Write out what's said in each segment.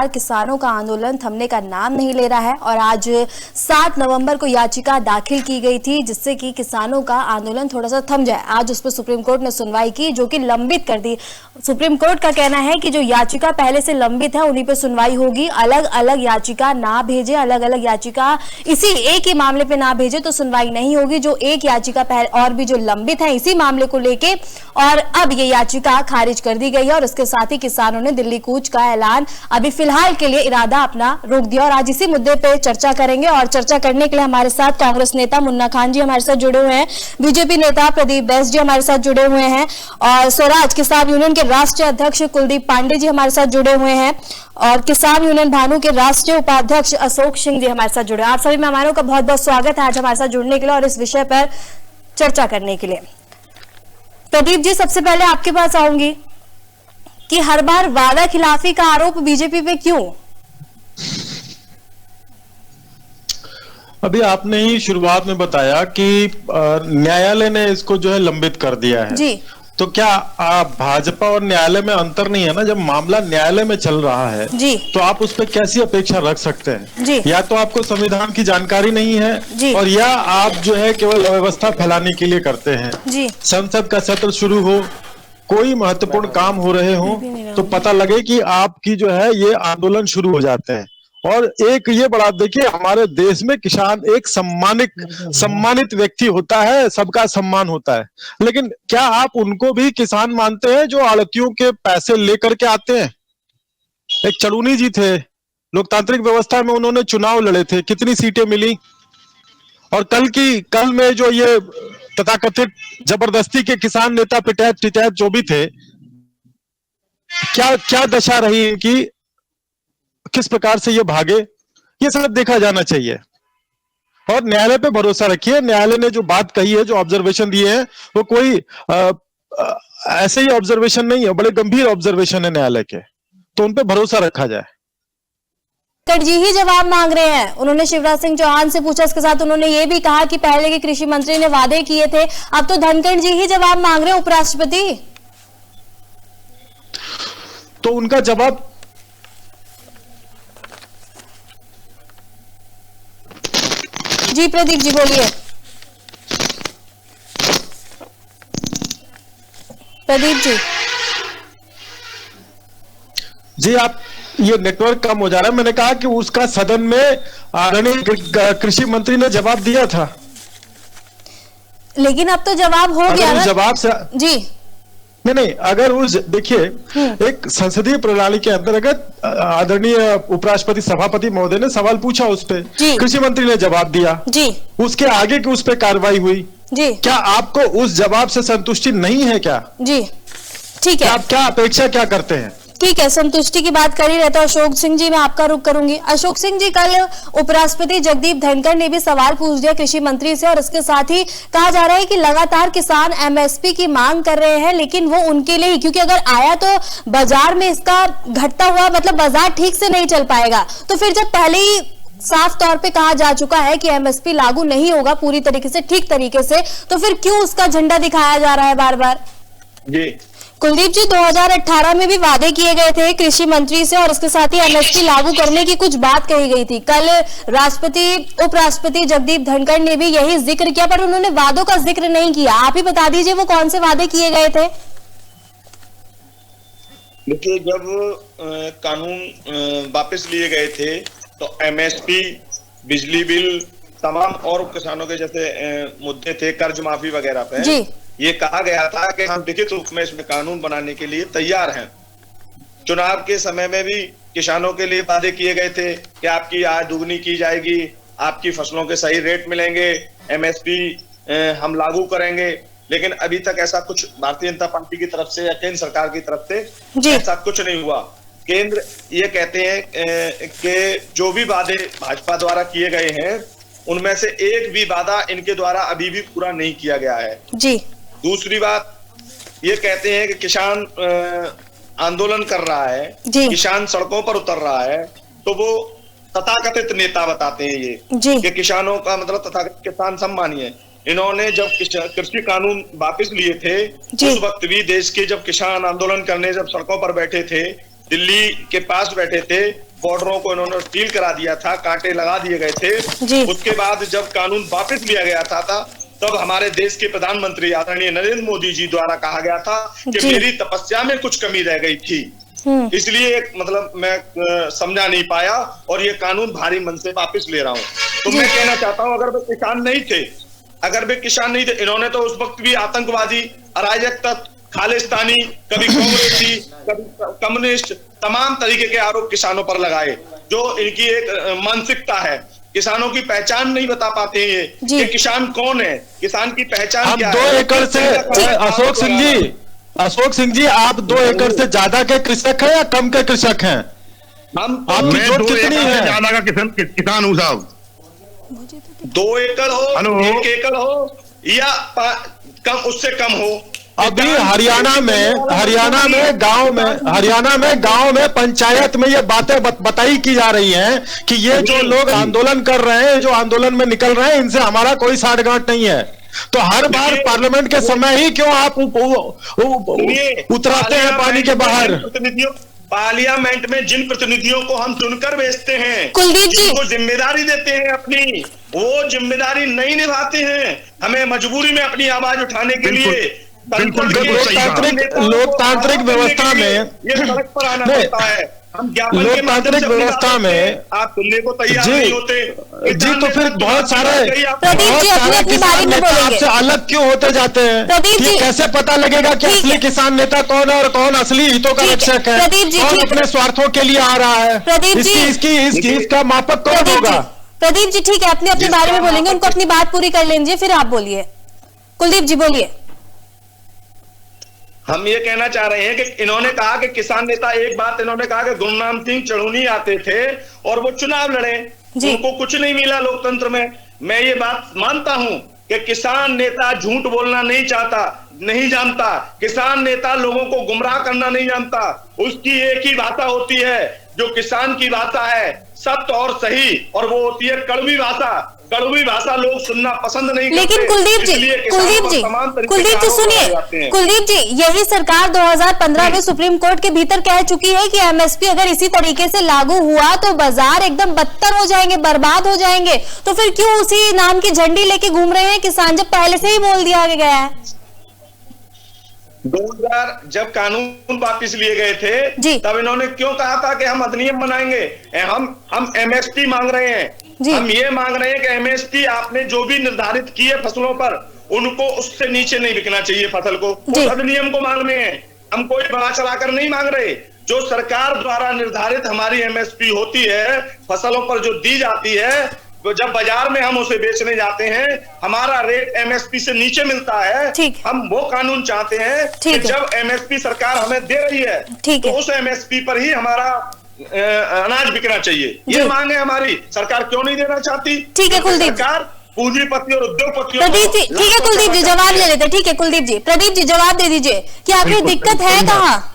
लगातार किसानों का आंदोलन थमने का नाम नहीं ले रहा है और आज 7 नवंबर को याचिका दाखिल की गई थी जिससे कि किसानों का आंदोलन थोड़ा सा थम जाए। आज उस पर सुप्रीम कोर्ट ने सुनवाई की जो कि लंबित कर दी। सुप्रीम कोर्ट का कहना है कि जो याचिका पहले से लंबित है उन्हीं पर सुनवाई होगी। अलग अलग याचिका ना भेजे, अलग अलग याचिका इसी एक ही मामले पे ना भेजे तो सुनवाई नहीं होगी। जो एक याचिका पहले और भी जो लंबित है इसी मामले को लेके और अब ये याचिका खारिज कर दी गई है और इसके साथ ही किसानों ने दिल्ली कूच का ऐलान अभी फिलहाल के लिए इरादा अपना रोक दिया। और आज इसी मुद्दे पे चर्चा करेंगे और चर्चा करने के लिए हमारे साथ कांग्रेस नेता मुन्ना खान जी हमारे साथ जुड़े हुए हैं, बीजेपी नेता प्रदीप बैस जी हमारे साथ जुड़े हुए हैं और स्वराज किसान यूनियन के राष्ट्रीय अध्यक्ष कुलदीप पांडे जी हमारे साथ जुड़े हुए हैं और किसान यूनियन भानु के राष्ट्रीय उपाध्यक्ष अशोक सिंह जी हमारे साथ जुड़े हैं। आप सभी मेहमानों का बहुत बहुत स्वागत है आज हमारे साथ जुड़ने के लिए और इस विषय पर चर्चा करने के लिए। प्रदीप जी, सबसे पहले आपके पास आऊंगी कि हर बार वादा खिलाफी का आरोप बीजेपी पे क्यों? अभी आपने ही शुरुआत में बताया कि न्यायालय ने इसको जो है लंबित कर दिया है जी। तो क्या भाजपा और न्यायालय में अंतर नहीं है ना? जब मामला न्यायालय में चल रहा है जी। तो आप उस पर कैसी अपेक्षा रख सकते हैं जी। या तो आपको संविधान की जानकारी नहीं है जी। और या आप जो है केवल अव्यवस्था फैलाने के लिए करते हैं। जी। संसद का सत्र शुरू हो, कोई महत्वपूर्ण काम हो रहे हो तो पता लगे कि आपकी जो है ये आंदोलन शुरू हो जाते हैं। और एक ये बड़ा देखिए, हमारे देश में किसान एक सम्मानित व्यक्ति होता है, सबका सम्मान होता है, लेकिन क्या आप उनको भी किसान मानते हैं जो आड़तियों के पैसे लेकर के आते हैं? एक चड़ूनी जी थे, लोकतांत्रिक व्यवस्था में उन्होंने चुनाव लड़े थे, कितनी सीटें मिली? और कल में जो ये तथाकथित जबरदस्ती के किसान नेता पिटैत जो भी थे, क्या दशा रही इनकी, किस प्रकार से ये भागे, ये सब देखा जाना चाहिए। और न्यायालय पे भरोसा रखिए। न्यायालय ने जो बात कही है, जो ऑब्जर्वेशन दिए हैं, वो कोई ऐसे ही ऑब्जर्वेशन नहीं है, बड़े गंभीर ऑब्जर्वेशन है न्यायालय के, तो उन पे भरोसा रखा जाए। धनखड़ जी ही जवाब मांग रहे हैं। उन्होंने शिवराज सिंह चौहान से पूछा, इसके साथ उन्होंने ये भी कहा कि पहले के कृषि मंत्री ने वादे किए थे, अब तो धनखड़ जी ही जवाब मांग रहे हैं, उपराष्ट्रपति। तो उनका जवाब जी प्रदीप जी बोलिए। प्रदीप जी जी, आप ये नेटवर्क कम हो जा रहा है। मैंने कहा कि उसका सदन में आदरणीय कृषि मंत्री ने जवाब दिया था, लेकिन अब तो जवाब हो गया ना? जवाब से जी नहीं, अगर उस देखिए एक संसदीय प्रणाली के अंतर्गत आदरणीय उपराष्ट्रपति सभापति महोदय ने सवाल पूछा, उस पे कृषि मंत्री ने जवाब दिया जी, उसके आगे की उस पे कार्रवाई हुई जी। क्या आपको उस जवाब से संतुष्टि नहीं है क्या? जी ठीक है, आप क्या अपेक्षा क्या करते हैं? ठीक है, संतुष्टि की बात कर ही रहे तो अशोक सिंह जी मैं आपका रुख करूंगी। अशोक सिंह जी, कल उपराष्ट्रपति जगदीप धनखड़ ने भी सवाल पूछ दिया कृषि मंत्री से और इसके साथ ही कहा जा रहा है कि लगातार किसान एमएसपी की मांग कर रहे हैं, लेकिन वो उनके लिए ही, क्योंकि अगर आया तो बाजार में इसका घटता हुआ मतलब बाजार ठीक से नहीं चल पाएगा। तो फिर जब पहले ही साफ तौर पे कहा जा चुका है कि एमएसपी लागू नहीं होगा पूरी तरीके से, ठीक तरीके से, तो फिर क्यों उसका झंडा दिखाया जा रहा है बार बार? जी कुलदीप जी, 2018 में भी वादे किए गए थे कृषि मंत्री से और इसके साथ ही एमएसपी लागू करने की कुछ बात कही गई थी। कल राष्ट्रपति उपराष्ट्रपति जगदीप धनखड़ ने भी यही जिक्र किया, पर उन्होंने वादों का जिक्र नहीं किया। आप ही बता दीजिए वो कौन से वादे किए गए थे? देखिए, जब कानून वापस लिए गए थे तो एमएसपी, बिजली बिल, तमाम और किसानों के जैसे मुद्दे थे, कर्ज माफी वगैरह पे जी। ये कहा गया था कि हम लिखित रूप में इसमें कानून बनाने के लिए तैयार हैं। चुनाव के समय में भी किसानों के लिए वादे किए गए थे कि आपकी आय दुगनी की जाएगी, आपकी फसलों के सही रेट मिलेंगे, एमएसपी हम लागू करेंगे, लेकिन अभी तक ऐसा कुछ भारतीय जनता पार्टी की तरफ से या केंद्र सरकार की तरफ से ऐसा कुछ नहीं हुआ। केंद्र ये कहते हैं कि जो भी वादे भाजपा द्वारा किए गए हैं उनमें से एक भी वादा इनके द्वारा अभी भी पूरा नहीं किया गया है जी। दूसरी बात, ये कहते हैं कि किसान आंदोलन कर रहा है, किसान सड़कों पर उतर रहा है, तो वो तथाकथित नेता बताते हैं ये कि किसानों का मतलब तथाकथित किसान सम्मानी है। इन्होंने जब कृषि कानून वापस लिए थे उस वक्त भी देश के जब किसान आंदोलन करने जब सड़कों पर बैठे थे, दिल्ली के पास बैठे थे, बॉर्डरों को इन्होंने सील करा दिया था, कांटे लगा दिए गए थे। उसके बाद जब कानून वापस लिया गया था तब हमारे देश के प्रधानमंत्री आदरणीय नरेंद्र मोदी जी द्वारा कहा गया था कि मेरी तपस्या में कुछ कमी रह गई थी, इसलिए मतलब मैं समझा नहीं पाया और ये कानून भारी मन से वापस ले रहा हूँ। तो मैं कहना चाहता हूँ अगर वे किसान नहीं थे, इन्होंने तो उस वक्त भी आतंकवादी, अराजक तत्व, खालिस्तानी, कभी कांग्रेसी, कभी कम्युनिस्ट, तमाम तरीके के आरोप किसानों पर लगाए। जो इनकी एक मानसिकता है, किसानों की पहचान नहीं बता पाते हैं कि किसान कौन है, किसान की पहचान क्या है। 2 एकड़ से अशोक सिंह जी आप 2 एकड़ से ज्यादा के कृषक हैं या कम के कृषक हैं? आपकी जोत कितनी है? ज्यादा का किसान हूँ साहब। 2 एकड़ हो, 1 एकड़ हो या कम, उससे कम हो। अभी हरियाणा में गांव में पंचायत में ये बातें बताई की जा रही हैं कि ये जो लोग आंदोलन कर रहे हैं, जो आंदोलन में निकल रहे हैं, इनसे हमारा कोई साठगांठ नहीं है। तो हर बार पार्लियामेंट के समय ही क्यों आप उतराते हैं पानी के बाहर? पार्लियामेंट में जिन प्रतिनिधियों को हम चुनकर भेजते हैं, कुलदीप जी जिनको जिम्मेदारी देते हैं अपनी, वो जिम्मेदारी नहीं निभाते हैं। हमें मजबूरी में अपनी आवाज उठाने के लिए लोकतांत्रिक व्यवस्था में ये सड़क पर आना पड़ता है। हम लोकतांत्रिक व्यवस्था में आप सुनने को तैयार नहीं होते जी, तो फिर बहुत सारे किसान नेता आपसे अलग क्यों होते जाते हैं? कि कैसे पता लगेगा कि असली किसान नेता कौन है और कौन असली हितों का रक्षक है, कौन अपने स्वार्थों के लिए आ रहा है? इसका मापक कौन होगा? प्रदीप जी ठीक है, अपने बारे में बोलेंगे, उनको अपनी बात पूरी कर लीजिए, फिर आप बोलिए। कुलदीप जी बोलिए। हम ये कहना चाह रहे हैं कि इन्होंने कहा कि किसान नेता, एक बात इन्होंने कहा कि गुरनाम सिंह चढ़ूनी आते थे और वो चुनाव लड़े, उनको कुछ नहीं मिला लोकतंत्र में। मैं ये बात मानता हूं कि किसान नेता झूठ बोलना नहीं चाहता, नहीं जानता, किसान नेता लोगों को गुमराह करना नहीं जानता। उसकी एक ही भाषा होती है जो किसान की भाषा है, सत्य और सही, और वो होती है कड़वी भाषा। कड़वी भाषा लोग सुनना पसंद नहीं करते। लेकिन कुलदीप जी सुनिए, कुलदीप जी यही सरकार 2015 में सुप्रीम कोर्ट के भीतर कह चुकी है कि एमएसपी अगर इसी तरीके से लागू हुआ तो बाजार एकदम बदतर हो जाएंगे, बर्बाद हो जाएंगे। तो फिर क्यों उसी नाम की झंडी लेके घूम रहे हैं किसान, जब पहले से ही बोल दिया गया है? 2000 जब कानून वापिस लिए गए थे तब इन्होंने क्यों कहा था कि हम अधिनियम बनाएंगे? हम एमएसपी मांग रहे हैं। हम ये मांग रहे हैं कि एमएसपी आपने जो भी निर्धारित किए फसलों पर, उनको उससे नीचे नहीं बिकना चाहिए फसल को। उस अधिनियम को मांग रहे हैं, हम कोई बढ़ा चढ़ाकर नहीं मांग रहे। जो सरकार द्वारा निर्धारित हमारी एमएसपी होती है, फसलों पर जो दी जाती है, तो जब बाजार में हम उसे बेचने जाते हैं हमारा रेट एमएसपी से नीचे मिलता है। हम वो कानून चाहते हैं कि जब एमएसपी सरकार हमें दे रही है तो उस एमएसपी पर ही हमारा अनाज बिकना चाहिए। ये मांग है हमारी। सरकार क्यों नहीं देना चाहती? ठीक है कुलदीप, सरकार पूंजीपति और उद्योगपतियों। प्रदीप जी ठीक है, कुलदीप जी जवाब ले लेते। ठीक है कुलदीप जी, प्रदीप जी जवाब दे दीजिए कि आखिर दिक्कत है कहाँ?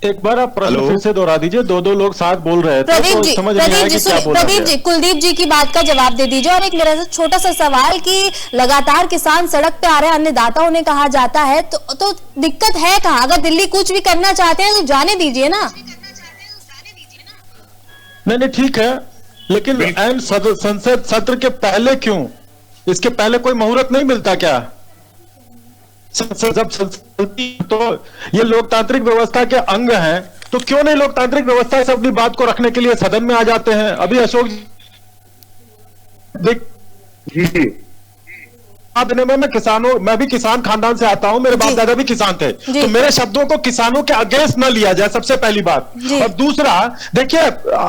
एक बार आप प्रश्न फिर से दोहरा दीजिए, दो लोग साथ बोल रहे थे तो समझ नहीं आया कि क्या बोल रहे हैं। प्रदीप जी कुलदीप जी की बात का जवाब दे दीजिए। और एक मेरा छोटा सा सवाल कि लगातार किसान सड़क पे आ रहे हैं, अन्नदाताओं ने कहा जाता है, तो दिक्कत है कहाँ? अगर दिल्ली कुछ भी करना चाहते हैं तो जाने दीजिए ना। नहीं ठीक है, लेकिन ऐन संसद सत्र के पहले क्यों? इसके पहले कोई मुहूर्त नहीं मिलता क्या? जब तो ये लोकतांत्रिक व्यवस्था के अंग हैं, तो क्यों नहीं लोकतांत्रिक व्यवस्था से अपनी बात को रखने के लिए सदन में आ जाते हैं? अभी अशोक जी मैं भी किसान खानदान से आता हूं, मेरे बाप दादा भी किसान थे, तो मेरे शब्दों को किसानों के अगेंस्ट न लिया जाए, सबसे पहली बात। और दूसरा, देखिए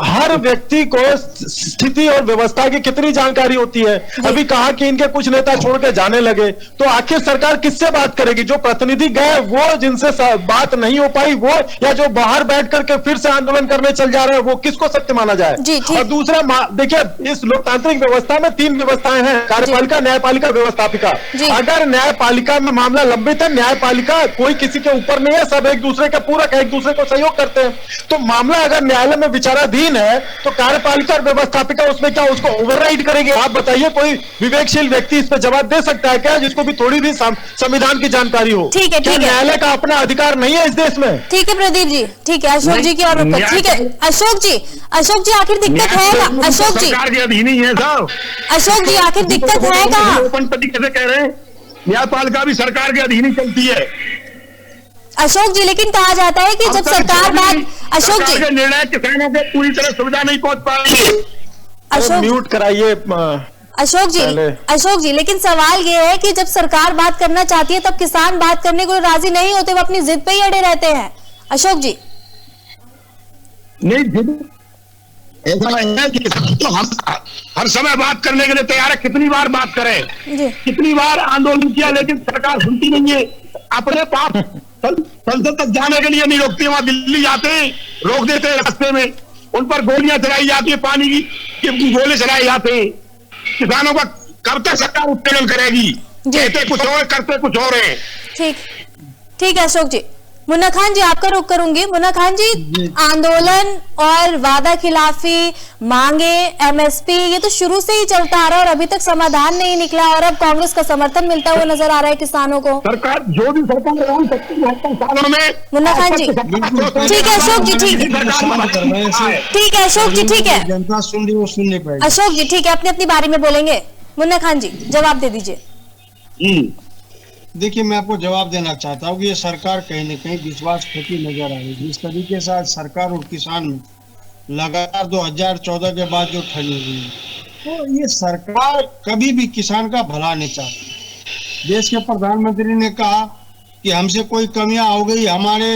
हर व्यक्ति को स्थिति और व्यवस्था की कितनी जानकारी होती है। अभी कहा कि इनके कुछ नेता छोड़ के जाने लगे, तो आखिर सरकार किससे बात करेगी? जो प्रतिनिधि गए वो, जिनसे बात नहीं हो पाई वो, या जो बाहर बैठ करके फिर से आंदोलन करने चल जा रहे हैं वो, किसको सत्य माना जाए? और दूसरा, देखिए इस लोकतांत्रिक व्यवस्था में 3 व्यवस्थाएं हैं, कार्यपालिका, न्यायपालिका, व्यवस्था। व्यवस्थापिका। जी। अगर न्यायपालिका में मामला लंबित है, न्यायपालिका कोई किसी के ऊपर नहीं है, सब एक दूसरे के पूरक है, एक दूसरे को सहयोग करते हैं। तो मामला अगर न्यायालय में विचाराधीन है तो कार्यपालिका और व्यवस्थापिका उसमें क्या उसको ओवरराइड करेगी? आप बताइए, कोई विवेकशील व्यक्ति इस पर जवाब दे सकता है क्या, जिसको भी थोड़ी भी संविधान की जानकारी हो? ठीक है, क्या ठीक है। न्यायालय का अपना अधिकार नहीं है इस देश में? ठीक है प्रदीप जी, ठीक है। अशोक जी की और ठीक है। अशोक जी आखिर दिक्कत है क्या? अशोक जी, सरकार के अधीन ही है साहब। अशोक जी आखिर दिक्कत है कहाँ? ओपन तरीके से कह रहे हैं, न्यायपालिका भी सरकार के अधीन ही चलती है। अशोक जी, लेकिन कहा जाता है कि जब सरकार बात, अशोक जी, निर्णय किसानों को पूरी तरह सुविधा नहीं पहुंच पा रही है। अशोक म्यूट कराइए अशोक जी, लेकिन सवाल ये है कि जब सरकार बात करना चाहती है तब किसान बात करने को राजी नहीं होते, वो अपनी जिद पे ही अड़े रहते हैं। अशोक जी, नहीं, ऐसा है कि तो हम हर समय बात करने के लिए तैयार है। कितनी बार बात करें, जी, कितनी बार आंदोलन किया, लेकिन सरकार सुनती नहीं है। अपने पास संसद तक जाने के लिए नहीं रोकती, वहां दिल्ली जाते हैं, रोक देते हैं रास्ते में, उन पर गोलियां चलाई जाती है, पानी की गोले चलाए जाते हैं। किसानों का कब तक सरकार उत्पीड़न करेगी? कहते कुछ और, करते कुछ और है। ठीक है अशोक जी। मुन्ना खान जी, आपका रुख करूंगी। मुन्ना खान जी, आंदोलन और वादा खिलाफी, मांगे, एमएसपी, ये तो शुरू से ही चलता आ रहा है और अभी तक समाधान नहीं निकला, और अब कांग्रेस का समर्थन मिलता हुआ नजर आ रहा है किसानों को। सरकार जो भी सरकार सालों में। मुन्ना खान जी, ठीक है अशोक जी, ठीक है अशोक जी, ठीक है जनता सुन रही, वो सुन नहीं पाएगी। अशोक जी, ठीक है, अपनी अपनी बारी में बोलेंगे। मुन्ना खान जी, जवाब दे दीजिए। देखिए, मैं आपको जवाब देना चाहता हूँ कि ये सरकार कहीं न कहीं विश्वास खोती नजर आ रही है। जिस तरीके से आज सरकार और किसान में लगातार 2014 के बाद जो ठगी हुई है, तो ये सरकार कभी भी किसान का भला नहीं चाहती। देश के प्रधानमंत्री ने कहा कि हमसे कोई कमियां हो गई, हमारे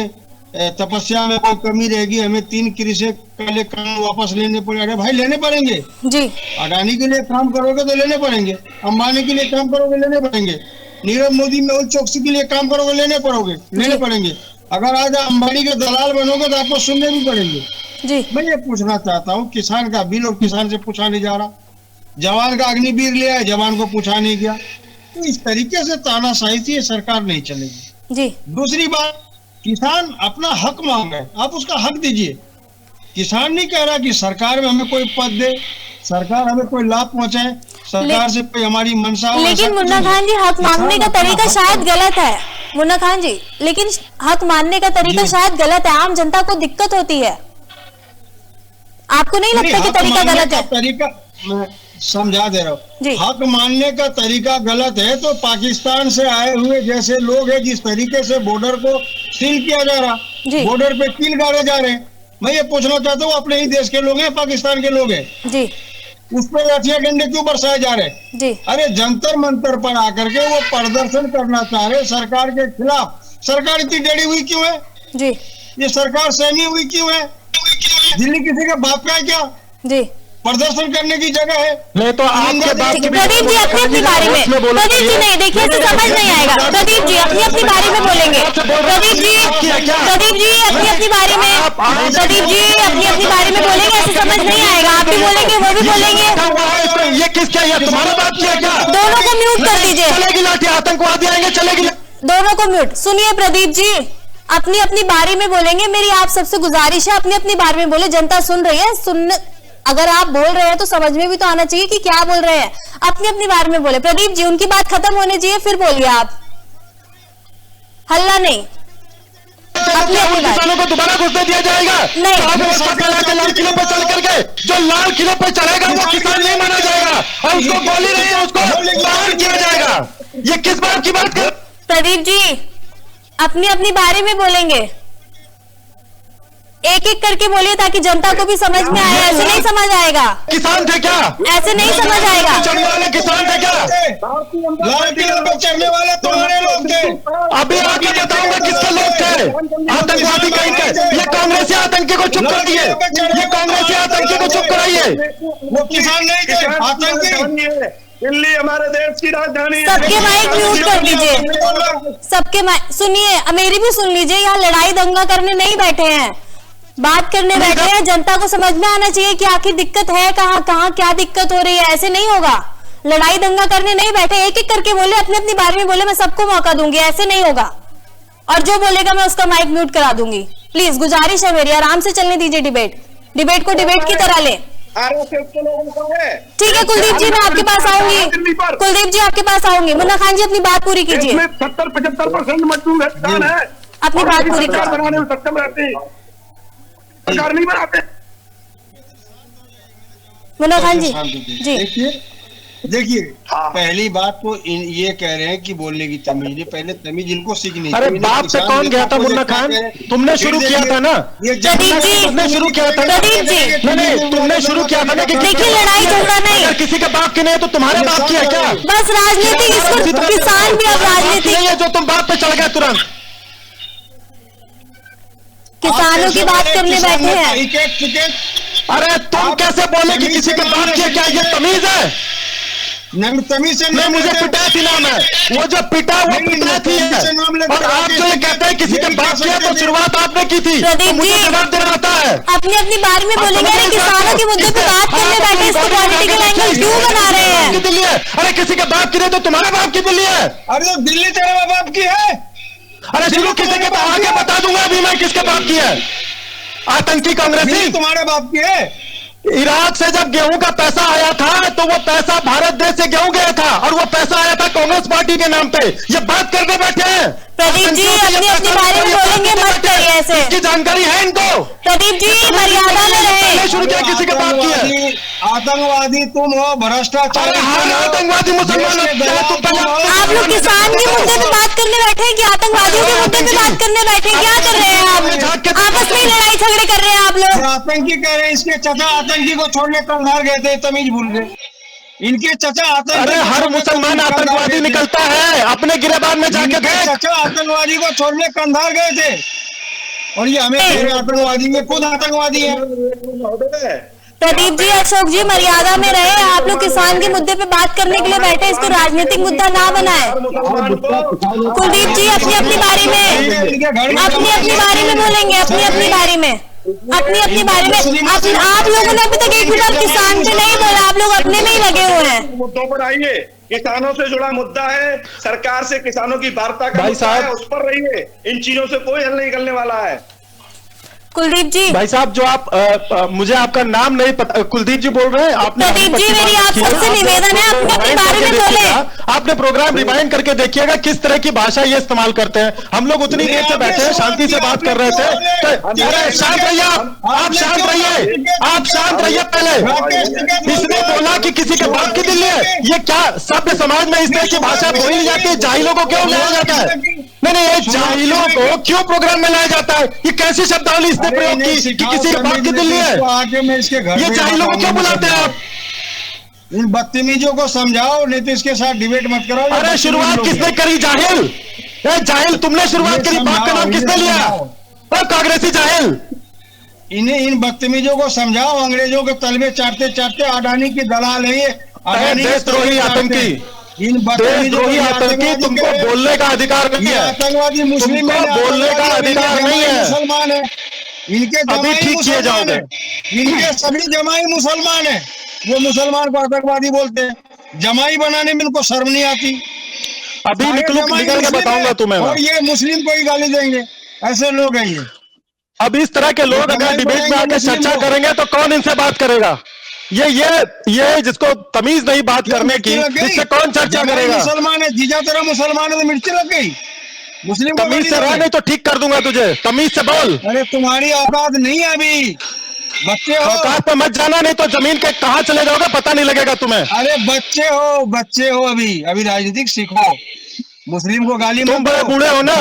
तपस्या में कोई कमी रहेगी, हमें 3 कृषि काले कानून वापस लेने पड़े। अरे भाई, लेने पड़ेंगे जी। अडानी के लिए काम करोगे तो लेने पड़ेंगे, अंबानी के लिए काम करोगे लेने पड़ेंगे, नीरव मोदी मेहुल चोकसी के लिए काम करोगे लेने पड़ेंगे। अगर आज अंबानी के दलाल बनोगे तो आपको सुनने भी पड़ेंगे जी। मैं ये पूछना चाहता हूँ, किसान का बिल और किसान से पूछा नहीं जा रहा, जवान का अग्निवीर लिया है, जवान को पूछा नहीं गया। तो इस तरीके से तानाशाही से सरकार नहीं चलेगी जी। दूसरी बात, किसान अपना हक मांग रहा है, आप उसका हक दीजिए। किसान नहीं कह रहा कि सरकार में हमें कोई पद दे, सरकार हमें कोई लाभ पहुंचाए, सरकार से कोई हमारी मंशा हो। लेकिन मुन्ना खान जी, हक मांगने का तरीका शायद गलत है। मुन्ना खान जी, लेकिन हक मानने का तरीका शायद गलत है, आम जनता को दिक्कत होती है। आपको नहीं लगता कि तरीका गलत है? तरीका मैं समझा दे रहा जी। हूँ, हक मानने का तरीका गलत है तो पाकिस्तान से आए हुए जैसे लोग हैं, जिस तरीके से बॉर्डर को सील किया जा रहा, बॉर्डर पे कील गाड़े जा रहे हैं, मैं ये पूछना चाहता हूँ, अपने ही देश के लोग हैं, पाकिस्तान के लोग हैं जी, उस पर लाठियां डंडे क्यों बरसाए जा रहे जी? अरे जंतर मंतर पर आकर के वो प्रदर्शन करना चाह रहे सरकार के खिलाफ। सरकार इतनी डरी हुई क्यों है जी? ये सरकार सहमी हुई क्यों है? दिल्ली किसी के बाप का है क्या? जी, प्रदर्शन करने की जगह है? नहीं तो आपके बाप की प्रदीप जी अपनी अपनी बारी में, प्रदीप जी नहीं, देखिए ऐसे समझ नहीं आएगा। प्रदीप जी अपनी अपनी बारी में बोलेंगे। प्रदीप जी अपनी अपनी बारी में, प्रदीप जी अपनी अपनी बारी में बोलेंगे, ऐसे समझ नहीं आएगा। आप भी बोलेंगे, वो भी बोलेंगे। ये किसका, ये तुम्हारा बात किया क्या? दोनों को म्यूट कर दीजिए। चलेगी लाठी, आतंकवादी आएंगे, चलेगी। दोनों को म्यूट। सुनिए प्रदीप जी, अपनी अपनी बारी में बोलेंगे। मेरी आप सबसे गुजारिश है, अपनी अपनी बारी में बोले, जनता सुन रही है। अगर आप बोल रहे हैं तो समझ में भी तो आना चाहिए कि क्या बोल रहे हैं। अपनी अपनी बारे में बोले। प्रदीप जी, उनकी बात खत्म होने चाहिए, फिर बोलिए आप, हल्ला नहीं। अपने किसानों को दोबारा घुसने दिया जाएगा नहीं। लाल किले पर चल करके जो लाल किले पर चढ़ेगा वो किसान नहीं माना जाएगा और उसको गोली नहीं है, उसको बाहर किया जाएगा। ये किस बात की बात कर? प्रदीप जी अपनी अपनी बारे में बोलेंगे, एक एक करके बोलिए ताकि जनता को भी समझ में आए। ऐसे नहीं समझ आएगा। किसान थे क्या? ऐसे नहीं समझ आएगा। चढ़ने वाले किसान थे क्या? लाल किले पर चढ़ने वाले तुम्हारे लोग थे। अभी आगे बताऊंगा किसके लोग थे। आतंकवादी कहीं के। ये कांग्रेसी आतंकी को चुप कर दिए, ये कांग्रेसी आतंकी को चुप कराइए। वो किसान नहीं थे, आतंकी। दिल्ली हमारे देश की राजधानी है। सबके माइक म्यूट कर दीजिए। सबके माइक सुनिए, मेरी भी सुन लीजिए। यहाँ लड़ाई दंगा करने नहीं बैठे हैं, बात करने बैठे हैं। जनता को समझ में आना चाहिए कि आखिर दिक्कत है कहाँ, क्या दिक्कत हो रही है। ऐसे नहीं होगा, लड़ाई दंगा करने नहीं बैठे, एक एक करके बोले, अपनी अपनी बारे में बोले, मैं सबको मौका दूंगी, ऐसे नहीं होगा। और जो बोलेगा मैं उसका माइक म्यूट करा दूंगी। प्लीज गुजारिश है मेरी, आराम से चलने दीजिए डिबेट को डिबेट की तरह ले। ठीक है कुलदीप जी, मैं आपके पास आऊंगी। कुलदीप जी आपके पास आऊंगी। मुन्ना खान जी अपनी बात पूरी कीजिए। 70-75% मजदूर हिंदुस्तान है, अपनी बात पूरी कीजिए। बनाने में सक्षम रहते हैं, सरकार नहीं बनाते। मुन्ना खान जी जी देखिए पहली बात तो ये कह रहे हैं कि बोलने की तमीज नहीं, पहले तमीज इनको सीखनी। अरे बाप से कौन गया था मुन्ना खान? तुमने शुरू किया था ना, तुमने शुरू किया था ना, नहीं तुमने शुरू किया था ना कि देखिए लड़ाई झगड़ा नहीं, अगर किसी के बाप की नहीं है तो तुम्हारे बाप की है क्या? बस राजनीति, इसको किसान भी अब राजनीति नहीं है जो तुम बात पे चढ़ गए तुरंत। किसानों की बात करने बैठे हैं। अरे तुम कैसे बोले कि किसी के बाप की है? क्या ये तमीज है? नहीं तमीज से नहीं, मुझे पिटाई थी नाम है, वो जो पिटा वो पिटाई थी है। और आप जो ये कहते हैं किसी के बाप की है तो शुरुआत आपने की थी, तो मुझे जवाब देना आता है। अपनी अपनी बारे में बोलेंगे। अरे किसानों के मुद्दे पे बात करने बैठे, इसको पॉलिटिकल एंगल क्यों बना रहे हैं? दिल्ली है, अरे किसी के बाप की नहीं तो तुम्हारे बाप की दिल्ली है। अरे तो दिल्ली तेरे बाप की है। अरे शुरू किसी के आगे बता दूंगा अभी मैं किसके बाप की है। आतंकी कांग्रेसी तुम्हारे बाप की है। इराक से जब गेहूं का पैसा आया था तो वो पैसा भारत देश से गेहूं गया था और वो पैसा आया था कांग्रेस पार्टी के नाम पे। ये बात करके बैठे हैं। प्रदीप जी अपनी अपनी बारे में बोलेंगे, मत करिए ऐसे। की जानकारी है इनको। प्रदीप जी मर्यादा में रहे। शुरू किया किसी के बाप की है। आतंकवादी तुम हो, भ्रष्टाचार। आतंकवादी मुसलमान आप लोग किसान के मुद्दे पे बात करने बैठे हैं कि आतंकवादियों के मुद्दे पे बात करने बैठे हैं? क्या कर रहे हैं आप? आपस में लड़ाई झगड़े कर रहे हैं आप लोग। आतंकी कह रहे हैं, इसके चचा आतंकी को छोड़ने कंधार गए थे, तमीज भूल गए। इनके चचा आतंकी। अरे हर मुसलमान आतंकवादी निकलता है, अपने गिरेबान में जाके गए। चचा आतंकवादी को छोड़ने कंधार गए थे और ये हमें कह रहे आतंकवादी, ये खुद आतंकवादी है। प्रदीप जी, अशोक जी मर्यादा में रहे। आप लोग किसान के मुद्दे पे बात करने के लिए बैठे, इसको राजनीतिक मुद्दा ना बनाए। कुलदीप जी अपनी अपनी बारी में बोलेंगे, अपनी अपनी बारी में आप लोगों ने अभी तक एक भी बार किसान से नहीं बोला, आप लोग अपने में ही लगे हुए हैं। मुद्दों पर आइए, किसानों से जुड़ा मुद्दा है, सरकार से किसानों की वार्ता का मुद्दा है, उस पर रहिए। इन चीजों से कोई हल नहीं निकलने वाला है। कुलदीप जी, भाई साहब जो आप मुझे आपका नाम नहीं पता, कुलदीप जी बोल रहे हैं। आपने प्रदीप जी मेरी आप सबसे निवेदन है, अपने बारे में बोले। आपने प्रोग्राम रिवाइंड करके देखिएगा किस तरह की भाषा ये इस्तेमाल करते हैं। हम लोग उतनी देर से बैठे हैं, शांति से बात कर रहे थे। अरे शांत रहिए, आप शांत रहिए, आप शांत रहिए। पहले इसने बोला कि किसी के बाप की दिल्ली है। ये क्या सभ्य समाज में इस तरह की भाषा बोली जाती है? जाहिलों को क्यों लाया जाता है? नहीं, ये जाहिलों को क्यों प्रोग्राम में लाया जाता है? ये कैसी शब्दावली इसने प्रयोग की कि किसी के बाप की दिल्ली है? आगे मैं इसके घर ये जाहिलों को क्यों बुलाते हैं आप? इन बदतमीजों को समझाओ, नहीं तो इसके साथ डिबेट मत करो। अरे शुरुआत किसने करी? जाहिल, जाहिल तुमने शुरुआत करी। बाप का नाम किसने लिया? कांग्रेसी जाहिल। इन्हें इन बदतमीजों को समझाओ। अंग्रेजों के तलबे चाटते चाटते अडानी की दलाल है ये। देशद्रोही आतंकी, देशद्रोही आतंकी, तुमको बोलने का अधिकार नहीं है। आतंकवादी मुस्लिम बोलने का अधिकार नहीं है। मुसलमान है, इनके अभी ठीक किए जाओगे। इनके सभी जमाई मुसलमान है, वो मुसलमान को आतंकवादी बोलते हैं। जमाई बनाने में इनको शर्म नहीं आती। अभी निकल के बताऊंगा तुम्हें। और ये मुस्लिम को ही गाली देंगे, ऐसे लोग हैं ये। अब इस तरह के लोग अगर डिबेट में आकर चर्चा करेंगे तो कौन इनसे बात करेगा? ये जिसको तमीज नहीं बात करने की, इससे कौन चर्चा करेगा? मुसलमान है, जीजा तेरा मुसलमान है तो मिर्ची लग गई। मुस्लिम तमीज से रह, नहीं तो ठीक कर दूंगा तुझे। तमीज से बोल। अरे तुम्हारी औकात नहीं है अभी, बच्चे हो। औकात पे मत जाना, नहीं तो जमीन के कहाँ चले जाओगे पता नहीं लगेगा तुम्हें। अरे बच्चे हो, अभी राजनीतिक सीखो। मुस्लिम को गाली तुम बड़े बूढ़े हो ना,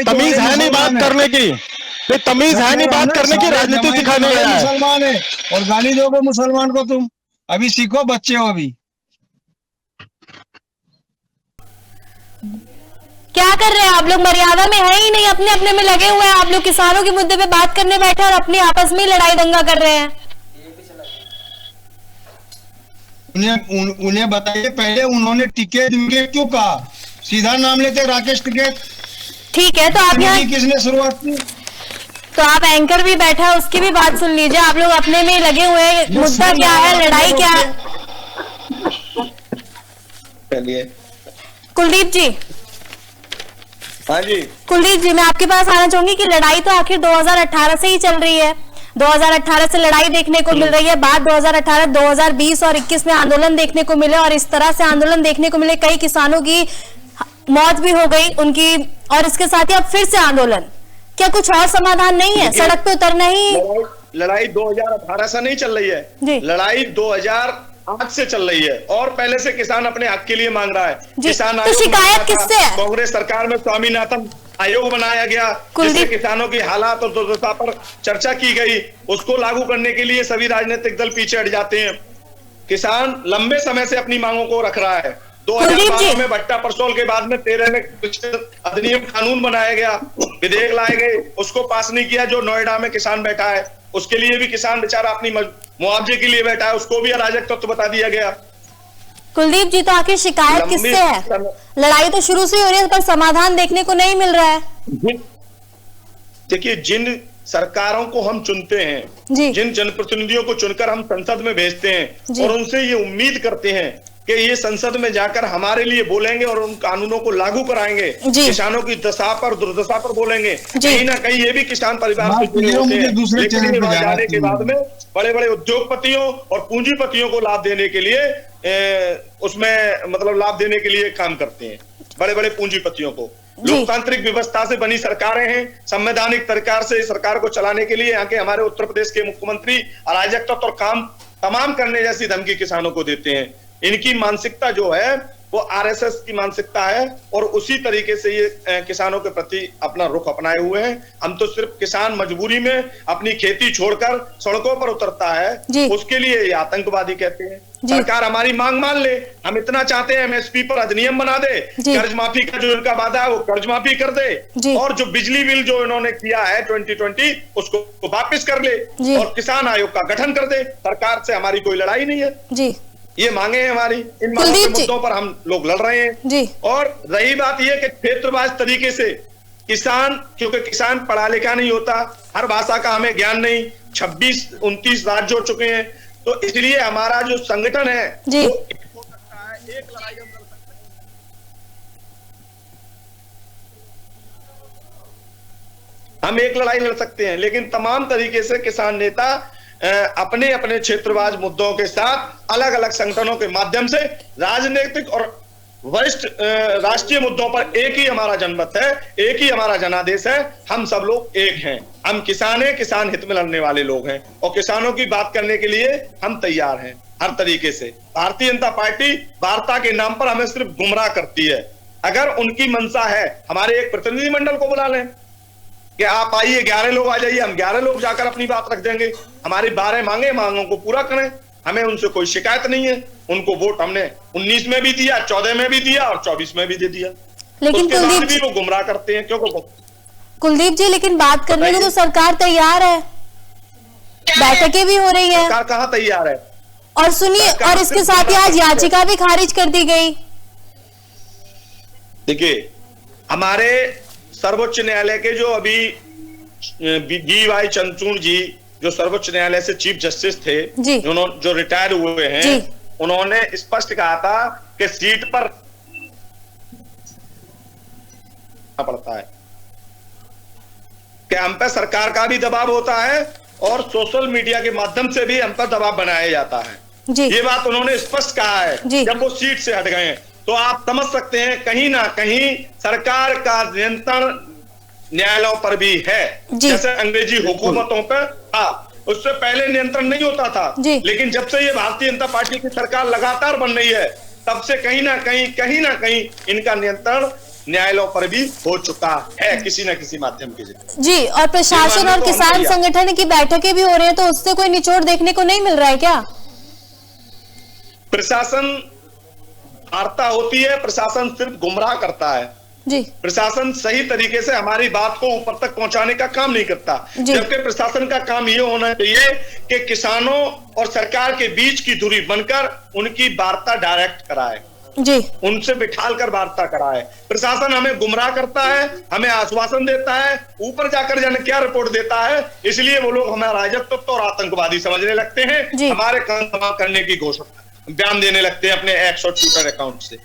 तमीज है नहीं बात करने की। तमीज है नहीं बात करने की, राजनीति सिखाने गया है। मुसलमान है और गाली दोगे मुसलमान को तुम। अभी सीखो, बच्चे हो अभी। क्या कर रहे हैं आप लोग? मर्यादा में है ही नहीं, अपने अपने में लगे हुए हैं। आप लोग किसानों के मुद्दे पे बात करने बैठे और अपनी आपस में लड़ाई दंगा कर रहे हैं। उन्हें बताइए पहले उन्होंने टिकट क्यों कहा? सीधा नाम लेते राकेश टिकट। ठीक है, तो आप यहाँ किसने शुरुआत की? तो आप एंकर भी बैठा है, उसकी भी बात सुन लीजिए। आप लोग अपने में लगे हुए हैं, मुद्दा क्या है, लड़ाई क्या है? चलिए। कुलदीप जी, हाँ जी, कुलदीप जी, मैं आपके पास आना चाहूंगी कि लड़ाई तो आखिर 2018 से ही चल रही है। 2018 से लड़ाई देखने को मिल रही है, बाद 2018, 2020 और 21 में आंदोलन देखने को मिले, और इस तरह से आंदोलन देखने को मिले, कई किसानों की मौत भी हो गई उनकी, और इसके साथ ही अब फिर से आंदोलन। क्या कुछ और समाधान नहीं है? सड़क पे उतरना ही। लड़ाई 2018 से नहीं चल रही है जी। लड़ाई 2008 से चल रही है, और पहले से किसान अपने हक के लिए मांग रहा है। किसान तो शिकायत किससे है? कांग्रेस सरकार में स्वामीनाथन आयोग बनाया गया, जिससे किसानों की हालात और दुर्दशा पर चर्चा की गई। उसको लागू करने के लिए सभी राजनीतिक दल पीछे हट जाते हैं। किसान लंबे समय से अपनी मांगों को रख रहा है। 2012 में भट्टा परसोल के बाद में 13 में अधिनियम कानून बनाया गया, विधेयक लाए गए, उसको पास नहीं किया। जो नोएडा में किसान बैठा है, उसके लिए भी किसान बेचारा अपनी मुआवजे के लिए बैठा है, उसको भी अराजक तत्व बता दिया गया। कुलदीप जी, तो आखिर शिकायत किससे है? लड़ाई तो शुरू से ही हो रही है, पर समाधान देखने को नहीं मिल रहा है। देखिए, जिन सरकारों को हम चुनते हैं, जिन जनप्रतिनिधियों को चुनकर हम संसद में भेजते हैं, और उनसे ये उम्मीद करते हैं कि ये संसद में जाकर हमारे लिए बोलेंगे और उन कानूनों को लागू कराएंगे, किसानों की दशा पर दुर्दशा पर बोलेंगे। कहीं ना कहीं ये भी किसान परिवार से जुड़े होते हैं, लेकिन जाने के बाद में बड़े बड़े उद्योगपतियों और पूंजीपतियों को लाभ देने के लिए उसमें मतलब लाभ देने के लिए काम करते हैं, बड़े बड़े पूंजीपतियों को। लोकतांत्रिक व्यवस्था से बनी सरकारें हैं, संवैधानिक तरीका से सरकार को चलाने के लिए यहाँ के हमारे उत्तर प्रदेश के मुख्यमंत्री अराजक तत्व और काम तमाम करने जैसी धमकी किसानों को देते हैं। इनकी मानसिकता जो है वो आरएसएस की मानसिकता है, और उसी तरीके से ये किसानों के प्रति अपना रुख अपनाए हुए हैं। हम तो सिर्फ किसान मजबूरी में अपनी खेती छोड़कर सड़कों पर उतरता है, उसके लिए ये आतंकवादी कहते हैं। सरकार हमारी मांग मान ले, हम इतना चाहते हैं एमएसपी पर अधिनियम बना दे, कर्ज माफी का जो इनका वादा है वो कर्ज माफी कर दे, और जो बिजली बिल जो इन्होंने किया है 2020 उसको वापिस कर ले, और किसान आयोग का गठन कर दे। सरकार से हमारी कोई लड़ाई नहीं है, ये मांगे हैं हमारी। इन मांगों के मुद्दों पर हम लोग लड़ रहे हैं। और रही बात ये कि क्षेत्रवाद तरीके से किसान, क्योंकि किसान पढ़ा लिखा नहीं होता, हर भाषा का हमें ज्ञान नहीं, 26-29 राज्य हो चुके हैं, तो इसलिए हमारा जो संगठन है वो हो सकता है, एक लड़ाई हम लड़ सकते हैं। हम एक लड़ाई लड़ सकते हैं, लेकिन तमाम तरीके से किसान नेता अपने अपने क्षेत्रवाद मुद्दों के साथ अलग अलग संगठनों के माध्यम से राजनीतिक और वरिष्ठ राष्ट्रीय मुद्दों पर एक ही हमारा जनमत है, एक ही हमारा जनादेश है। हम सब लोग एक हैं, हम किसान हैं, किसान हित में लड़ने वाले लोग हैं, और किसानों की बात करने के लिए हम तैयार हैं हर तरीके से। भारतीय जनता पार्टी वार्ता के नाम पर हमें सिर्फ गुमराह करती है। अगर उनकी मंशा है, हमारे एक प्रतिनिधि मंडल को बुला लें कि आप आइए, 11 लोग आ जाइए, हम 11 लोग जाकर अपनी बात रख देंगे। हमारी 12 मांगों को पूरा करें, हमें उनसे कोई शिकायत नहीं है। उनको वोट हमने 19 में भी दिया, 14 में भी दिया और 24 में भी दे दिया, लेकिन उसके बाद भी वो गुमराह करते हैं। क्यों कुलदीप जी, लेकिन बात करने को तो सरकार तैयार है, बैठकें भी हो रही है। सरकार कहाँ तैयार है? और सुनिए, और इसके साथ ही आज याचिका भी खारिज कर दी गई। देखिए, हमारे सर्वोच्च न्यायालय के जो अभी DY चंद्रचूड़ जी जो सर्वोच्च न्यायालय से चीफ जस्टिस थे, जो रिटायर हुए हैं, उन्होंने स्पष्ट कहा था कि सीट पर पड़ता है कि हम पे सरकार का भी दबाव होता है और सोशल मीडिया के माध्यम से भी हम पर दबाव बनाया जाता है। ये बात उन्होंने स्पष्ट कहा है जब वो सीट से हट गए। तो आप समझ सकते हैं कहीं ना कहीं सरकार का नियंत्रण न्यायालयों पर भी है, जैसे अंग्रेजी हुकूमतों पर था। उससे पहले नियंत्रण नहीं होता था, लेकिन जब से ये भारतीय जनता पार्टी की सरकार लगातार बन रही है, तब से कहीं ना कहीं इनका नियंत्रण न्यायालयों पर भी हो चुका है किसी न किसी माध्यम के जरिए। जी, और प्रशासन और किसान संगठन की बैठकें भी हो रही है, तो उससे कोई निचोड़ देखने को नहीं मिल रहा है क्या? प्रशासन वार्ता होती है, प्रशासन सिर्फ गुमराह करता है। प्रशासन सही तरीके से हमारी बात को ऊपर तक पहुंचाने का काम नहीं करता, जबकि प्रशासन का काम ये होना चाहिए कि किसानों और सरकार के बीच की दूरी बनकर उनकी वार्ता डायरेक्ट कराए, उनसे बिठाल कर वार्ता कराए। प्रशासन हमें गुमराह करता है, हमें आश्वासन देता है, ऊपर जाकर जाने क्या रिपोर्ट देता है। इसलिए वो लोग हमें अराजकत्व और आतंकवादी समझने लगते हैं, हमारे काम करने की घोषणा बयान देने लगते हैं अपने एक्स और ट्विटर अकाउंट से।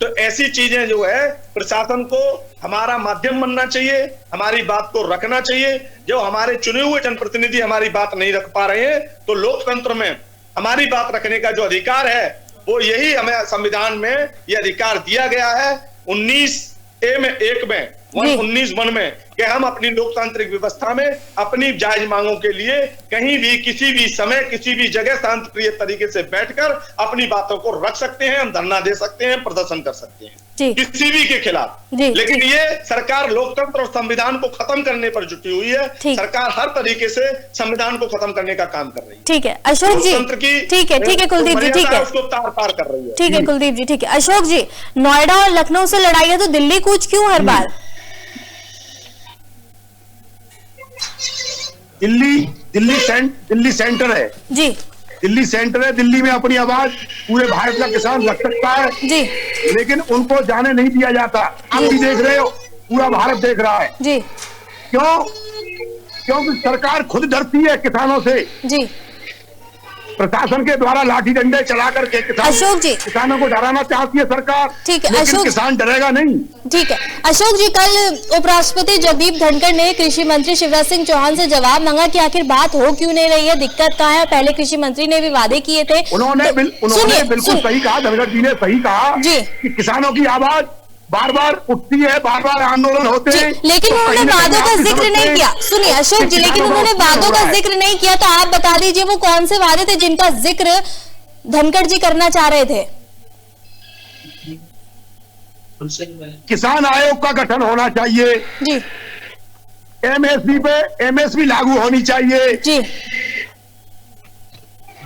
तो ऐसी चीजें जो है प्रशासन को हमारा माध्यम बनना चाहिए, हमारी बात को रखना चाहिए। जो हमारे चुने हुए जनप्रतिनिधि हमारी बात नहीं रख पा रहे हैं, तो लोकतंत्र में हमारी बात रखने का जो अधिकार है वो यही हमें संविधान में ये अधिकार दिया गया है 19A में 1 में 19(1) में कि हम अपनी लोकतांत्रिक व्यवस्था में अपनी जायज मांगों के लिए कहीं भी किसी भी समय किसी भी जगह शांतिप्रिय तरीके से बैठकर अपनी बातों को रख सकते हैं, हम धरना दे सकते हैं, प्रदर्शन कर सकते हैं किसी भी के खिलाफ। लेकिन ये सरकार लोकतंत्र और संविधान को खत्म करने पर जुटी हुई है। सरकार हर तरीके से संविधान को खत्म करने का काम कर रही है। ठीक है अशोक जी, ठीक है कुलदीप जी, ठीक है उसको तार पार कर रही है। ठीक है कुलदीप जी, ठीक है। अशोक जी, नोएडा और लखनऊ से लड़ाई है तो दिल्ली कूच क्यों हर बार? दिल्ली सेंटर है जी, दिल्ली सेंटर है। दिल्ली में अपनी आवाज पूरे भारत का किसान रख सकता है जी, लेकिन उनको जाने नहीं दिया जाता। आप भी देख रहे हो, पूरा भारत देख रहा है जी। क्योंकि सरकार खुद डरती है किसानों से जी, प्रशासन के द्वारा लाठी डंडे चला करके अशोक जी किसानों को डराना चाहती है सरकार। ठीक है लेकिन अशोक, किसान डरेगा नहीं। ठीक है अशोक जी, कल उपराष्ट्रपति जगदीप धनखड़ ने कृषि मंत्री शिवराज सिंह चौहान से जवाब मांगा कि आखिर बात हो क्यों नहीं रही है, दिक्कत कहाँ है। पहले कृषि मंत्री ने भी वादे किए थे। उन्होंने बिल्कुल सही कहा, धनखड़ जी ने सही कहा कि किसानों की आवाज बार बार उठती है, बार बार आंदोलन होते हैं, लेकिन उन्होंने वादों का जिक्र नहीं किया। सुनिए अशोक जी, लेकिन उन्होंने वादों का जिक्र नहीं किया, तो आप बता दीजिए वो कौन से वादे थे जिनका जिक्र धनखड़ जी करना चाह रहे थे? किसान आयोग का गठन होना चाहिए जी, एमएसपी लागू होनी चाहिए जी,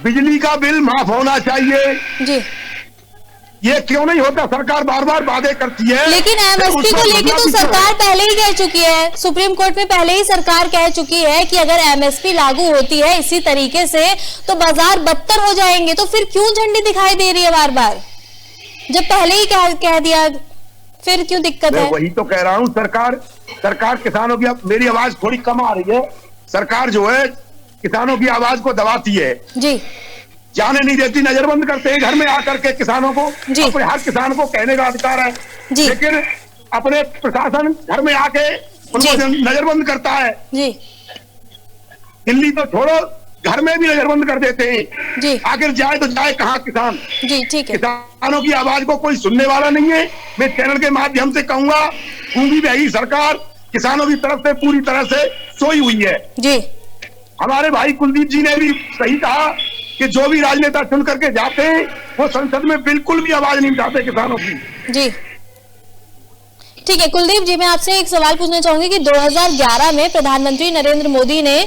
बिजली का बिल माफ होना चाहिए जी। ये क्यों नहीं होता? सरकार बार बार वादे करती है। लेकिन एमएसपी को लेकर तो सरकार पहले ही कह चुकी है, सुप्रीम कोर्ट में पहले ही सरकार कह चुकी है कि अगर एमएसपी लागू होती है इसी तरीके से तो बाजार बदतर हो जाएंगे। तो फिर क्यों झंडी दिखाई दे रही है बार बार, जब पहले ही कह दिया, फिर क्यों दिक्कत है? वही तो कह रहा हूँ, सरकार किसानों की, मेरी आवाज थोड़ी कम आ रही है, सरकार जो है किसानों की आवाज को दबाती है जी, जाने नहीं देती, नजरबंद करते हैं घर में आकर के किसानों को। अपने हर किसान को कहने का अधिकार है, लेकिन अपने प्रशासन घर में आके उनको नजरबंद करता है। जी, दिल्ली तो छोड़ो, घर में भी नजरबंद कर देते हैं जी। आखिर जाए तो जाए कहाँ किसान? जी, ठीक है। किसानों की आवाज को कोई सुनने वाला नहीं है। मैं चैनल के माध्यम से कहूंगा, पूरी रही सरकार किसानों की तरफ से पूरी तरह से सोई हुई है। जी, हमारे भाई कुलदीप जी ने भी सही कहा कि जो भी राजनेता चुन करके जाते हैं वो संसद में बिल्कुल भी आवाज नहीं उठाते किसानों की। जी, ठीक है। कुलदीप जी, मैं आपसे एक सवाल पूछना चाहूंगी कि 2011 में प्रधानमंत्री नरेंद्र मोदी ने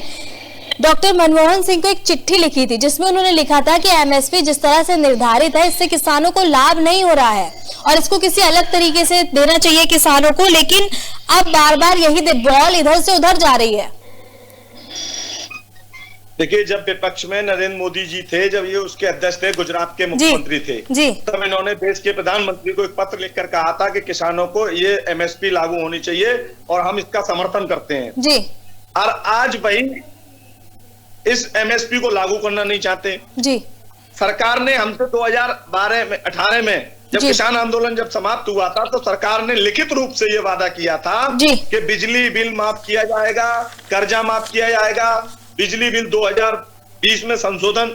डॉक्टर मनमोहन सिंह को एक चिट्ठी लिखी थी जिसमें उन्होंने लिखा था कि एमएसपी जिस तरह से निर्धारित है इससे किसानों को लाभ नहीं हो रहा है और इसको किसी अलग तरीके से देना चाहिए किसानों को, लेकिन अब बार बार यही बॉल इधर से उधर जा रही है। देखिए, जब विपक्ष में नरेंद्र मोदी जी थे, जब ये उसके अध्यक्ष थे, गुजरात के मुख्यमंत्री थे, तब इन्होंने देश के प्रधानमंत्री को एक पत्र लिखकर कहा था कि किसानों को ये एमएसपी लागू होनी चाहिए और हम इसका समर्थन करते हैं जी। और आज भाई इस एमएसपी को लागू करना नहीं चाहते जी। सरकार ने हमसे 2018 में जब किसान आंदोलन जब समाप्त हुआ था तो सरकार ने लिखित रूप से ये वादा किया था कि बिजली बिल माफ किया जाएगा, कर्जा माफ किया जाएगा, बिजली बिल 2020 में संशोधन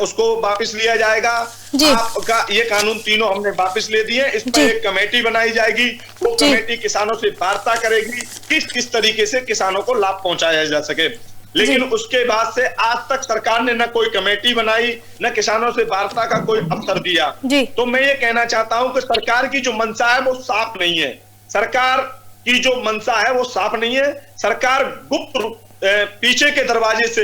उसको वापस लिया जाएगा। आपका ये कानून तीनों हमने वापस ले दिए। इस पर एक कमेटी बनाई जाएगी, वो कमेटी किसानों से वार्ता करेगी किस तरीके से किसानों को लाभ पहुंचाया जा सके। लेकिन उसके बाद से आज तक सरकार ने न कोई कमेटी बनाई, न किसानों से वार्ता का कोई अवसर दिया। तो मैं ये कहना चाहता हूं कि सरकार की जो मंशा है वो साफ नहीं है। सरकार की जो मंशा है वो साफ नहीं है। सरकार गुप्त पीछे के दरवाजे से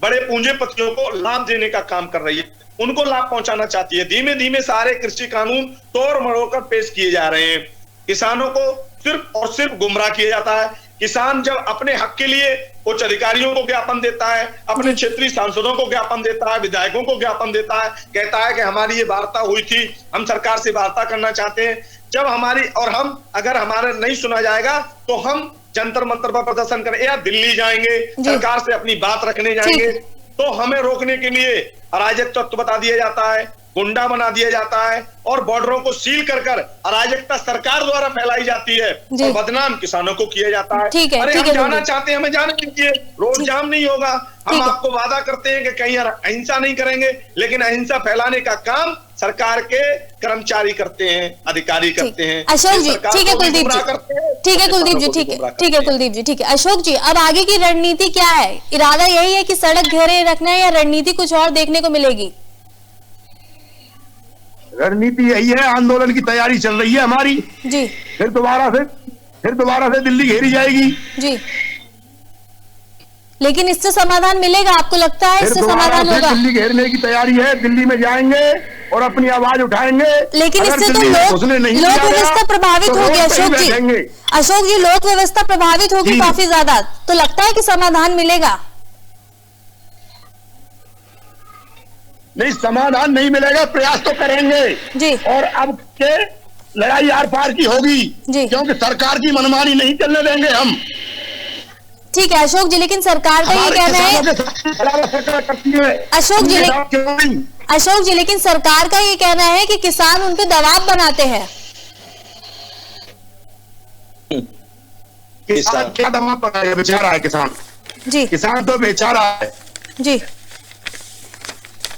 बड़े पूंजीपतियों को लाभ देने का काम कर रही है, उनको लाभ पहुंचाना चाहती है। धीमे धीमे सारे कृषि कानून तोड़ मरोड़ कर पेश किए जा रहे हैं। किसानों को सिर्फ और सिर्फ गुमराह किया जाता है। किसान जब अपने हक के लिए उच्च अधिकारियों को ज्ञापन देता है, अपने क्षेत्रीय सांसदों को ज्ञापन देता है, विधायकों को ज्ञापन देता है, कहता है कि हमारी ये वार्ता हुई थी, हम सरकार से वार्ता करना चाहते हैं। जब हमारी और हम अगर हमारा नहीं सुना जाएगा तो हम जंतर मंतर पर प्रदर्शन करें या दिल्ली जाएंगे, सरकार से अपनी बात रखने जाएंगे। तो हमें रोकने के लिए अराजक तत्व बता दिया जाता है, गुंडा बना दिया जाता है और बॉर्डरों को सील कर अराजकता सरकार द्वारा फैलाई जाती है और बदनाम किसानों को किया जाता है। ठीक है, अरे ठीक हम है, जाना चाहते हैं, हमें जाने दीजिए, रोड जाम नहीं होगा। हम आपको वादा करते हैं कि कहीं अहिंसा नहीं करेंगे, लेकिन अहिंसा फैलाने का काम सरकार के कर्मचारी करते हैं, अधिकारी करते हैं। अशोक जी, ठीक है कुलदीप जी, ठीक है कुलदीप जी, ठीक है, ठीक है कुलदीप जी, ठीक है। अशोक जी, अब आगे की रणनीति क्या है? इरादा यही है कि सड़क घेरे रखना है या रणनीति कुछ और देखने को मिलेगी? रणनीति यही है, आंदोलन की तैयारी चल रही है हमारी जी। फिर दोबारा से दिल्ली घेरी जाएगी जी, लेकिन इससे समाधान मिलेगा? आपको लगता है इससे समाधान होगा? दिल्ली घेरने की तैयारी है, दिल्ली में जाएंगे और अपनी आवाज उठाएंगे। लेकिन इससे तो लोक व्यवस्था प्रभावित होगी अशोक जी। अशोक जी, लोक व्यवस्था प्रभावित होगी काफी ज्यादा, तो लगता है कि समाधान मिलेगा? नहीं, समाधान नहीं मिलेगा, प्रयास तो करेंगे जी। और अब के लड़ाई आर पार की होगी जी, क्योंकि सरकार की मनमानी नहीं चलने देंगे हम। ठीक है अशोक जी, लेकिन सरकार का ये कहना है अशोक जी, लेकिन सरकार का ये कहना है कि किसान उन पे दबाव बनाते हैं। किसान क्या दबाव बनाएगा? बेचारा है किसान जी, किसान तो बेचारा है जी।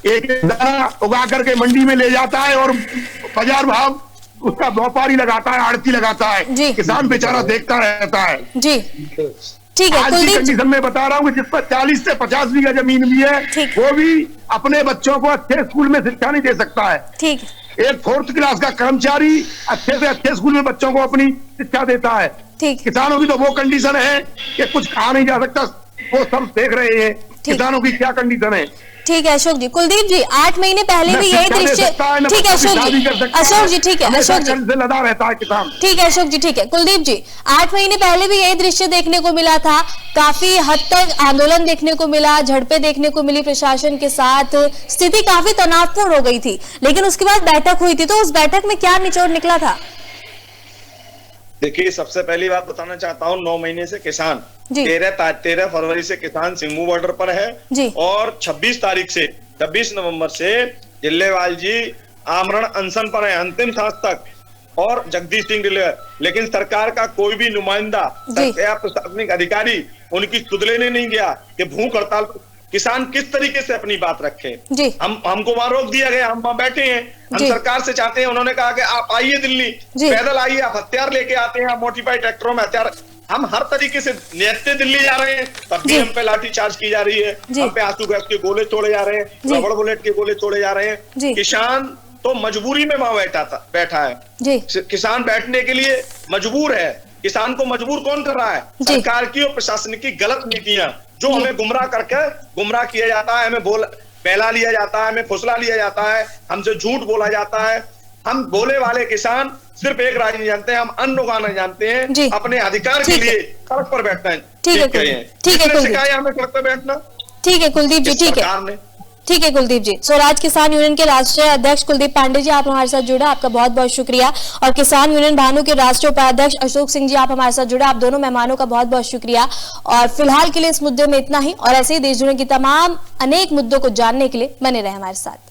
एक दाना उगा करके मंडी में ले जाता है और बाजार भाव उसका व्यापारी लगाता है, आड़ती लगाता है जी। किसान बेचारा देखता रहता है जी, ठीक है आज की कुलदीप, कंडीशन में बता रहा हूँ कि जिस पर 40 से 50 बीघा जमीन भी है वो भी अपने बच्चों को अच्छे स्कूल में शिक्षा नहीं दे सकता है। ठीक, एक 4th क्लास का कर्मचारी अच्छे से अच्छे स्कूल में बच्चों को अपनी शिक्षा देता है। ठीक, किसानों की तो वो कंडीशन है कि कुछ कहा नहीं जा सकता, वो सब देख रहे हैं किसानों की क्या कंडीशन है। ठीक है अशोक जी। कुलदीप जी, 8 महीने पहले भी यही दृश्य, ठीक है अशोक जी, अशोक जी, ठीक है अशोक जी, लदा रहता है किसान। ठीक है अशोक जी, ठीक है। कुलदीप जी, 8 महीने पहले भी यही दृश्य देखने को मिला था, काफी हद तक आंदोलन देखने को मिला, झड़पें देखने को मिली प्रशासन के साथ, स्थिति काफी तनावपूर्ण हो गई थी, लेकिन उसके बाद बैठक हुई थी, तो उस बैठक में क्या निचोड़ निकला था? देखिए, सबसे पहली बात बताना चाहता हूँ, 9 महीने से किसान 13 फरवरी से किसान सिंघू बॉर्डर पर है और 26 नवंबर से जिल्लेवाल जी आमरण अनशन पर है अंतिम सांस तक, और जगदीश सिंह ढिल्लों, लेकिन सरकार का कोई भी नुमाइंदा या प्रशासनिक अधिकारी उनकी सुध लेने नहीं गया कि भूख हड़ताल किसान किस तरीके से अपनी बात रखे। हमको वहां रोक दिया गया, हम वहां बैठे हैं, हम सरकार से चाहते हैं, उन्होंने कहा कि आप आइए दिल्ली, पैदल आइए, आप हथियार लेके आते हैं, मॉडिफाइड ट्रैक्टरों में हथियार, हम हर तरीके से नियत्ते दिल्ली जा रहे हैं, तब भी हम पे लाठी चार्ज की जा रही है, हम पे आंसू गैस के गोले छोड़े जा रहे हैं, रबड़ बुलेट के गोले छोड़े जा रहे हैं। किसान तो मजबूरी में वहां बैठा है, किसान बैठने के लिए मजबूर है। किसान को मजबूर कौन कर रहा है? सरकार की और प्रशासन की गलत नीतियां, जो हमें गुमराह करके गुमराह किया जाता है, हमें बहला लिया जाता है, हमें फुसला लिया जाता है, हमसे झूठ बोला जाता है। हम बोले वाले किसान सिर्फ एक राज नहीं जानते हैं, हम अन्न उगाना जानते हैं, अपने अधिकार के लिए सड़क पर बैठना है। ठीक है हमें सड़क पर बैठना। ठीक है कुलदीप जी, ठीक है, ठीक है कुलदीप जी। स्वराज किसान यूनियन के राष्ट्रीय अध्यक्ष कुलदीप पांडे जी, आप हमारे साथ जुड़े, आपका बहुत बहुत शुक्रिया। और किसान यूनियन भानु के राष्ट्रीय उपाध्यक्ष अशोक सिंह जी, आप हमारे साथ जुड़े, आप दोनों मेहमानों का बहुत बहुत शुक्रिया। और फिलहाल के लिए इस मुद्दे में इतना ही, और ऐसे ही देश दुनिया की तमाम अनेक मुद्दों को जानने के लिए बने रहे हमारे साथ।